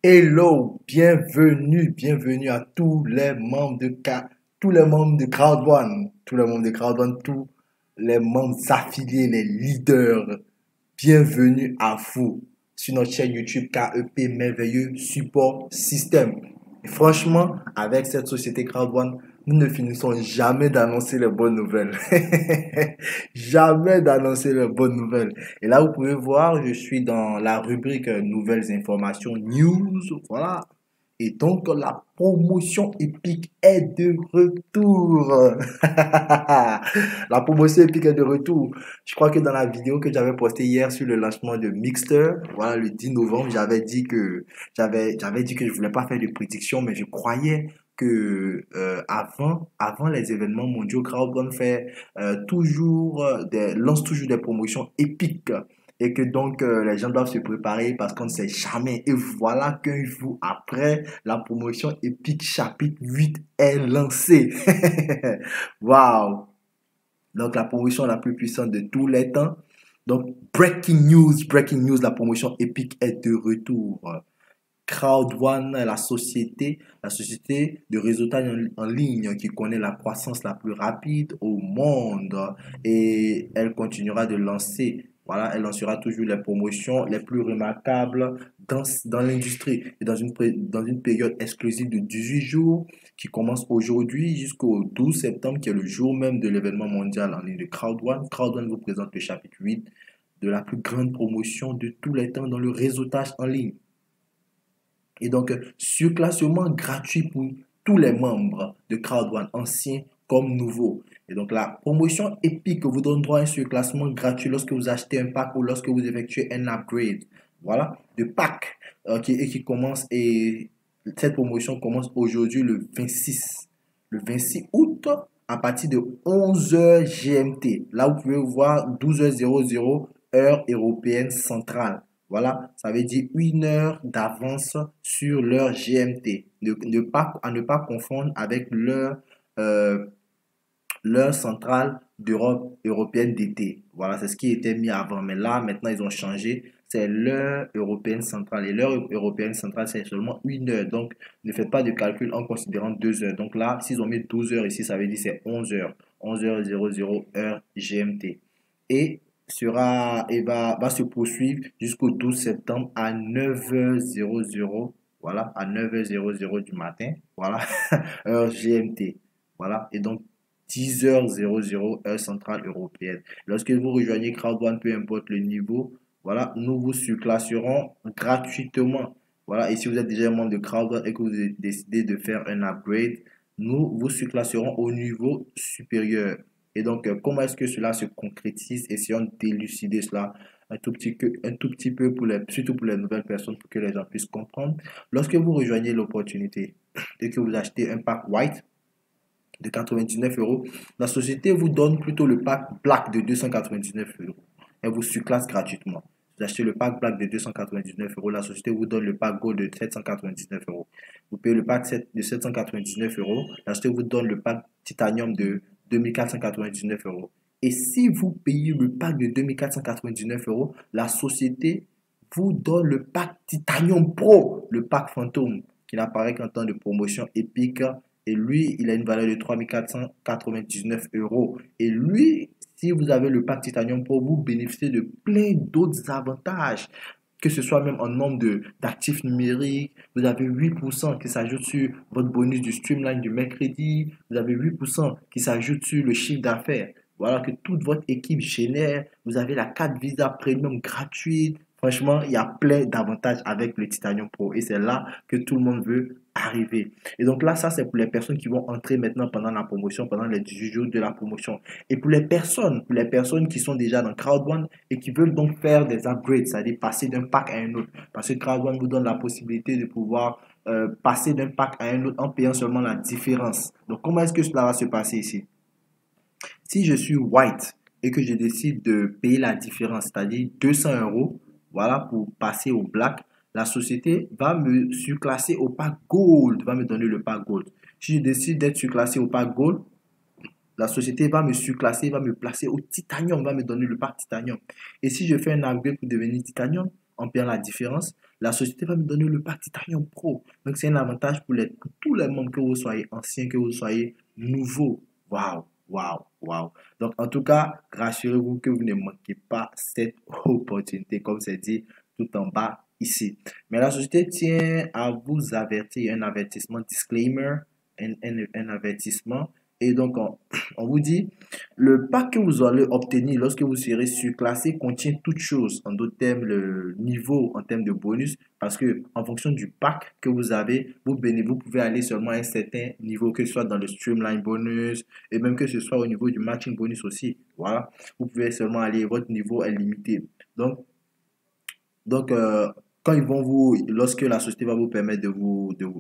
Hello, bienvenue à tous les membres de Crowd One, tous les membres affiliés, les leaders. Bienvenue à vous sur notre chaîne YouTube KEP Merveilleux Support System. Et franchement, avec cette société Crowd One, nous ne finissons jamais d'annoncer les bonnes nouvelles. Jamais d'annoncer les bonnes nouvelles. Et là, vous pouvez voir, je suis dans la rubrique Nouvelles informations, News. Voilà. Et donc, la promotion épique est de retour. La promotion épique est de retour. Je crois que dans la vidéo que j'avais postée hier sur le lancement de Mixter, voilà, le 10 novembre, j'avais dit que je voulais pas faire de prédictions, mais je croyais que avant les événements mondiaux, Crowdfund lance toujours des promotions épiques et que donc les gens doivent se préparer parce qu'on ne sait jamais. Et voilà qu'un jour après, la promotion épique chapitre 8 est lancée. Waouh! Donc la promotion la plus puissante de tous les temps. Donc breaking news, la promotion épique est de retour. Crowd1, la société de réseautage en ligne qui connaît la croissance la plus rapide au monde, et elle continuera de lancer, voilà, elle lancera toujours les promotions les plus remarquables dans l'industrie et dans une période exclusive de 18 jours qui commence aujourd'hui jusqu'au 12 septembre, qui est le jour même de l'événement mondial en ligne de Crowd1. Crowd1 vous présente le chapitre 8 de la plus grande promotion de tous les temps dans le réseautage en ligne. Et donc, surclassement gratuit pour tous les membres de Crowd1, anciens comme nouveaux. Et donc, la promotion épique vous donne droit à un surclassement gratuit lorsque vous achetez un pack ou lorsque vous effectuez un upgrade. Voilà, de pack qui commence, et cette promotion commence aujourd'hui le 26 août à partir de 11h GMT. Là, vous pouvez voir 12h00 heure européenne centrale. Voilà, ça veut dire 1 heure d'avance sur leur GMT. Ne pas confondre avec leur centrale d'Europe européenne d'été. Voilà, c'est ce qui était mis avant. Mais là, maintenant, ils ont changé. C'est l'heure européenne centrale. Et l'heure européenne centrale, c'est seulement 1 heure. Donc, ne faites pas de calcul en considérant 2 heures. Donc là, s'ils ont mis 12 heures ici, ça veut dire c'est 11 heures. 11h00 heure GMT. Et va se poursuivre jusqu'au 12 septembre à 9h00. Voilà, à 9h00 du matin. Voilà, heure GMT. Voilà, et donc 10h00 heure centrale européenne. Lorsque vous rejoignez Crowd1, peu importe le niveau, voilà, nous vous surclasserons gratuitement. Voilà, et si vous êtes déjà membre de Crowd1 et que vous avez décidé de faire un upgrade, nous vous surclasserons au niveau supérieur. Et donc, comment est-ce que cela se concrétise? Essayons d'élucider cela un tout petit peu surtout pour les nouvelles personnes, pour que les gens puissent comprendre. Lorsque vous rejoignez l'opportunité et que vous achetez un pack white de 99 euros, la société vous donne plutôt le pack black de 299 euros. Elle vous surclasse gratuitement. Vous achetez le pack black de 299 euros, la société vous donne le pack gold de 799 euros. Vous payez le pack de 799 euros, la société vous donne le pack titanium de 2499 euros. Et si vous payez le pack de 2499 euros, la société vous donne le pack Titanium Pro, le pack fantôme, qui n'apparaît qu'en temps de promotion épique. Et lui, il a une valeur de 3499 euros. Et lui, si vous avez le pack Titanium Pro, vous bénéficiez de plein d'autres avantages, que ce soit même en nombre d'actifs numériques. Vous avez 8% qui s'ajoute sur votre bonus du streamline du mercredi. Vous avez 8% qui s'ajoute sur le chiffre d'affaires. Voilà, que toute votre équipe génère. Vous avez la carte Visa Premium gratuite. Franchement, il y a plein d'avantages avec le Titanium Pro. Et c'est là que tout le monde veut arriver. Et donc là, ça, c'est pour les personnes qui vont entrer maintenant pendant la promotion, pendant les 18 jours de la promotion. Et pour les personnes qui sont déjà dans Crowd1 et qui veulent donc faire des upgrades, c'est-à-dire passer d'un pack à un autre. Parce que Crowd1 vous donne la possibilité de pouvoir passer d'un pack à un autre en payant seulement la différence. Donc, comment est-ce que cela va se passer ici? Si je suis white et que je décide de payer la différence, c'est-à-dire 200 euros, voilà, pour passer au black, la société va me surclasser au pack gold, va me donner le pack gold. Si je décide d'être surclassé au pack gold, la société va me surclasser, va me placer au titanium, va me donner le pack titanium. Et si je fais un upgrade pour devenir titanium, en payant la différence, la société va me donner le pack Titanium Pro. Donc, c'est un avantage pour tous les membres, que vous soyez anciens, que vous soyez nouveaux. Waouh, waouh, waouh. Donc, en tout cas, rassurez-vous que vous ne manquez pas cette opportunité, comme c'est dit tout en bas ici. Mais la société tient à vous avertir, un avertissement, disclaimer, un avertissement. Et donc, on vous dit, le pack que vous allez obtenir lorsque vous serez surclassé contient toutes choses. En d'autres termes, le niveau en termes de bonus, parce que en fonction du pack que vous avez, vous pouvez aller seulement à un certain niveau, que ce soit dans le streamline bonus, et même que ce soit au niveau du matching bonus aussi. Voilà, vous pouvez seulement aller, votre niveau est limité. Donc, donc, quand lorsque la société va vous permettre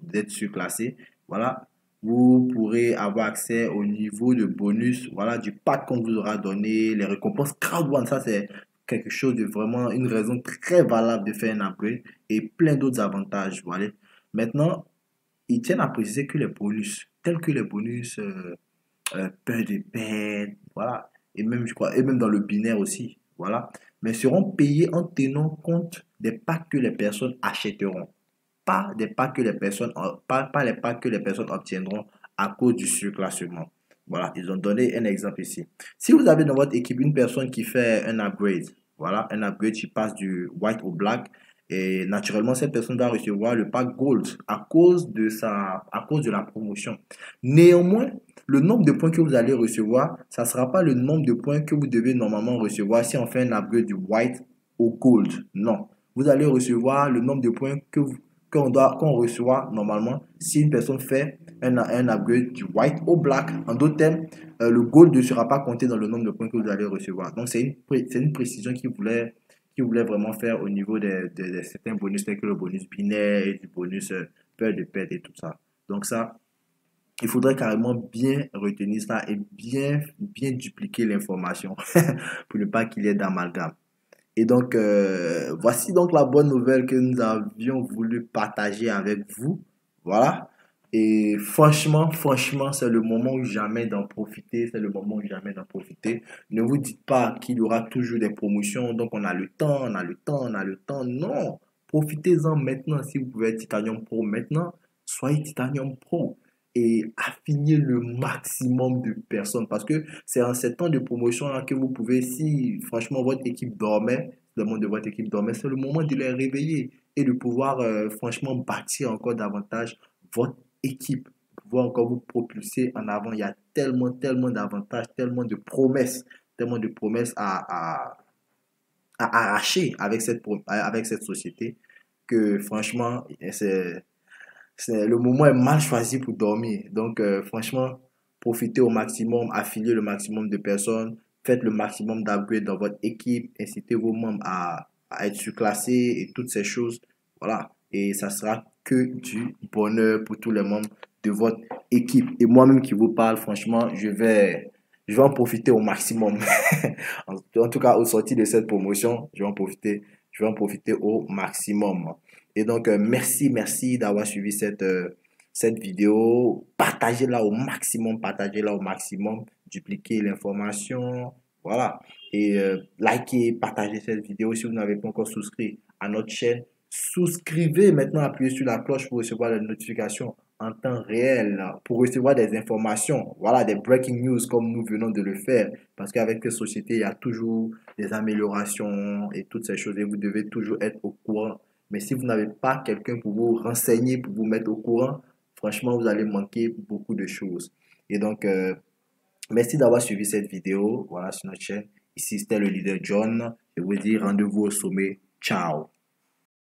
d'être surclassé, voilà, vous pourrez avoir accès au niveau de bonus, voilà, du pack qu'on vous aura donné, les récompenses Crowd One. Ça, c'est quelque chose de vraiment, une raison très valable de faire un upgrade et plein d'autres avantages, voilà. Maintenant, ils tiennent à préciser que les bonus, tels que les bonus peur de perte, voilà, et même, je crois, et même dans le binaire aussi, voilà, mais seront payés en tenant compte des packs que les personnes achèteront, pas des packs que les personnes, pas les packs que les personnes obtiendront à cause du surclassement. Voilà, ils ont donné un exemple ici. Si vous avez dans votre équipe une personne qui fait un upgrade, voilà, un upgrade qui passe du white au black, et naturellement, cette personne va recevoir le pack gold à cause de la promotion. Néanmoins, le nombre de points que vous allez recevoir, ça ne sera pas le nombre de points que vous devez normalement recevoir si on fait un upgrade du white au gold. Non. Vous allez recevoir le nombre de points qu'on reçoit normalement si une personne fait un upgrade du white au black. En d'autres termes, le gold ne sera pas compté dans le nombre de points que vous allez recevoir. Donc, c'est une précision qui voulait vraiment faire au niveau de certains bonus, tels que le bonus binaire et du bonus peur de perte et tout ça. Donc, ça, il faudrait carrément bien retenir ça et bien dupliquer l'information pour ne pas qu'il y ait d'amalgame. Et donc, voici donc la bonne nouvelle que nous avions voulu partager avec vous. Voilà. Et franchement, c'est le moment ou jamais d'en profiter. C'est le moment ou jamais d'en profiter. Ne vous dites pas qu'il y aura toujours des promotions. Donc, on a le temps, on a le temps, on a le temps. Non. Profitez-en maintenant. Si vous pouvez être Titanium Pro maintenant, soyez Titanium Pro et affinez le maximum de personnes. Parce que c'est en ces temps de promotion-là que vous pouvez, si franchement votre équipe dormait, le monde de votre équipe dormait, c'est le moment de les réveiller et de pouvoir franchement bâtir encore davantage votre équipe, pouvoir encore vous propulser en avant. Il y a tellement d'avantages, tellement de promesses à arracher avec cette société que franchement, le moment est mal choisi pour dormir. Donc, franchement, profitez au maximum, affiliez le maximum de personnes, faites le maximum d'upgrades dans votre équipe, incitez vos membres à être surclassés et toutes ces choses. Voilà. Et ça sera que du bonheur pour tous les membres de votre équipe. Et moi-même qui vous parle, franchement, je vais en profiter au maximum. En tout cas, au sortir de cette promotion, je vais en profiter au maximum. Et donc, merci d'avoir suivi cette vidéo. Partagez-la au maximum, dupliquez l'information, voilà. Et likez, partagez cette vidéo. Si vous n'avez pas encore souscrit à notre chaîne, souscrivez maintenant, appuyez sur la cloche pour recevoir les notifications en temps réel, pour recevoir des informations, voilà, des breaking news comme nous venons de le faire. Parce qu'avec cette société, il y a toujours des améliorations et toutes ces choses et vous devez toujours être au courant. Mais si vous n'avez pas quelqu'un pour vous renseigner, pour vous mettre au courant, franchement, vous allez manquer beaucoup de choses. Et donc, merci d'avoir suivi cette vidéo, voilà, sur notre chaîne. Ici, c'était le leader John. Je vous dis rendez-vous au sommet. Ciao.